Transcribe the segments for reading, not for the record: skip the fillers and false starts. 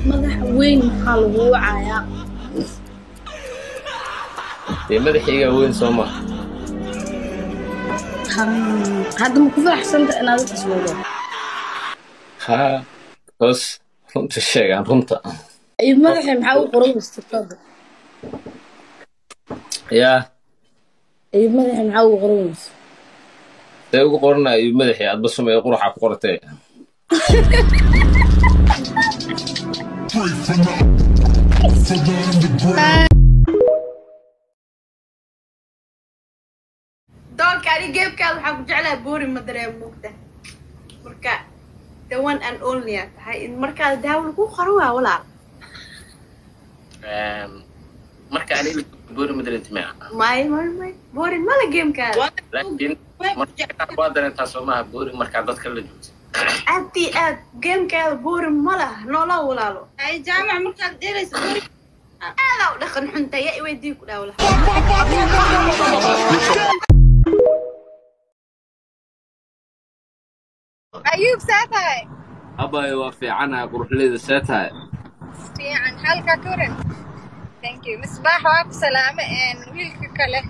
madax weyn maxaa lagu wacayaa madaxiga weyn Soomaa hadda ma ku faraxsanta inaad iswado ha bas runta sheegan runta ay madaxi maxaa u qoran isticmaal ya ay madaxi maxaa u qoran tay ugu qoranayo madaxi aad basumay quraxa ku qortay دونك أنا جيب كذا حق جعلها بوري مدري موقته مركا the one and only هاي مركا داول هو خروها ولا marka ani boori madran timaa ماي بوري ما لا جيم كذا laakiin marka badan inta Soomaa boori marka dadka la joogto أنتي جيم كذا بوري ما له نولا ولا له أي جامع مركا ديريس بوري لا دخل حنتا يا يوديك ولا ولا أيوب ساتاي aba يوافي عنها قروح ليدا ساتها في عن حلقة كورن ثانك يو مصباح واب سلامة إن ويلك كله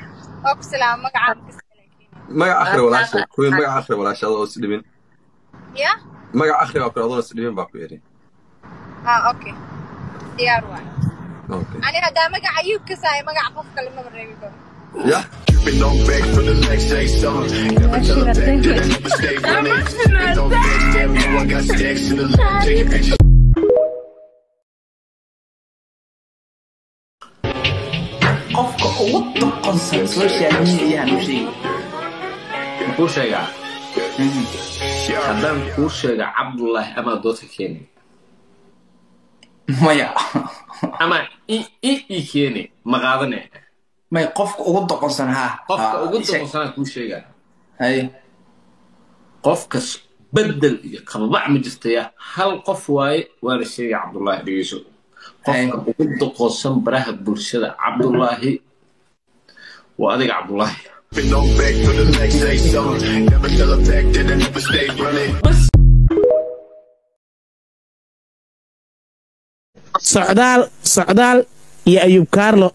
واب سلامة مقعد magac akhri walaashay kuwii magac akhri walaashay adoo is dhibin يا magac akhri waa adoo is dhibin baa ku yiri أوكي ديار واحد okay أنا هذا مقع أيوب كساي مقع قف كلمة بريبي بقى yeah Been on back for the next day song. Never tell a back that I never stay running. Been on back, damn you, I got stacks in the lab, taking pictures. qofka ugu doqonsan social media nu sheegay ku sheega hadan ku sheega Abdullah ama doodka keeni maya ama i keeni ma qaadane may qofka ugu doqonsan ha qofka ugu doqonsan ku sheega hay qofkas بدل قبضع مجستيا هل قف واي وانا شيء عبد الله ديسو قف وقد قسم براه برشده عبد الله وادق عبد الله Been on back for the next day song. Never tell a back that I never stay running. socdaal iyo ayub kaarlo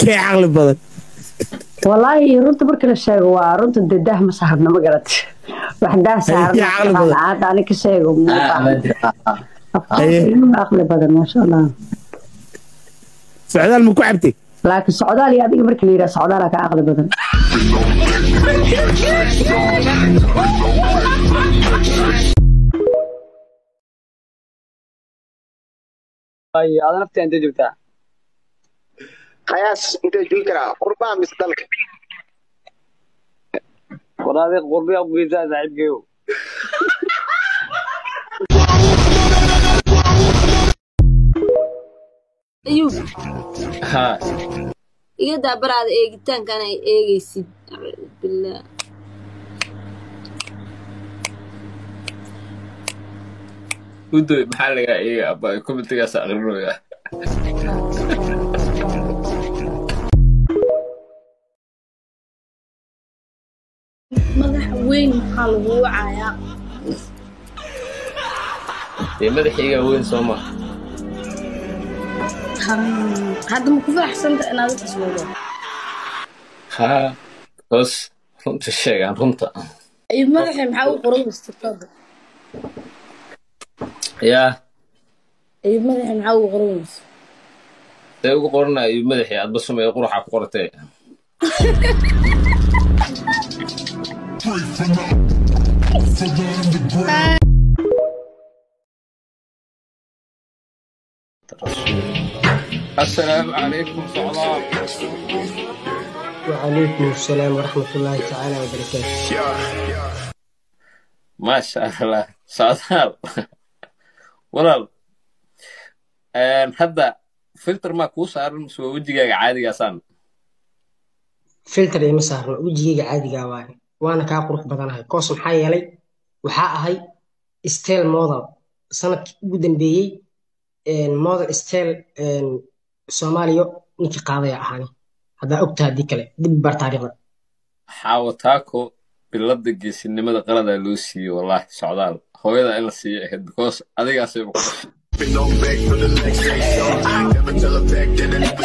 kee caqli badan والله رنت برك الشيء ورنت الدده مسحبنا ما قلت وحده سعر عاد انا كشيء عقل بدل ما شاء الله socdaal ma ku cabtay لكن سعودال يا اديك برك ليره سعودال ka عقل بدل اي انا نفتي انت جبتها قياس انت جوكرا قربان مستلك وراضي قربي ابو جيزا زعيب جيو أيوب ها إيدا براد إيجتان كان إيجيسيد بالله ودو محلقة إيه أبا كومنتيغا سأغرنو يا madax weyn maxaa lagu wacayaa madaxiga weyn Soomaa hadda ma ku faraxsanta inaad iswado ha bas runta sheegan runta ay madaxi maxaa u qoran isticmaal ya ay madaxi maxaa u qoran tay ugu qoranayo madaxi aad basumay quraxa ku qortay السلام عليكم صعلاب. وعليكم السلام ورحمة الله تعالى وبركاته. ما شاء الله صعدال والله هذا فلتر ما كوس أرن سوى وجهك عادي قصان فلتر يمسح وجهك عادي قواي وأنا كأقرب بدنها قاسم حي علي وحقها هي ستيل موضة سنة جدا بيجي موضة ستيل سوماليو نيكي قاضية أهاني هذا أكتر هديك له دب برتاريخ حاوتاكو باللبد الجيسين لماذا قلدا لوسي والله سعدال hooyada in la siiyo ahayd because adigaasay ku dhashay No back for the next day, so never tell her back then I never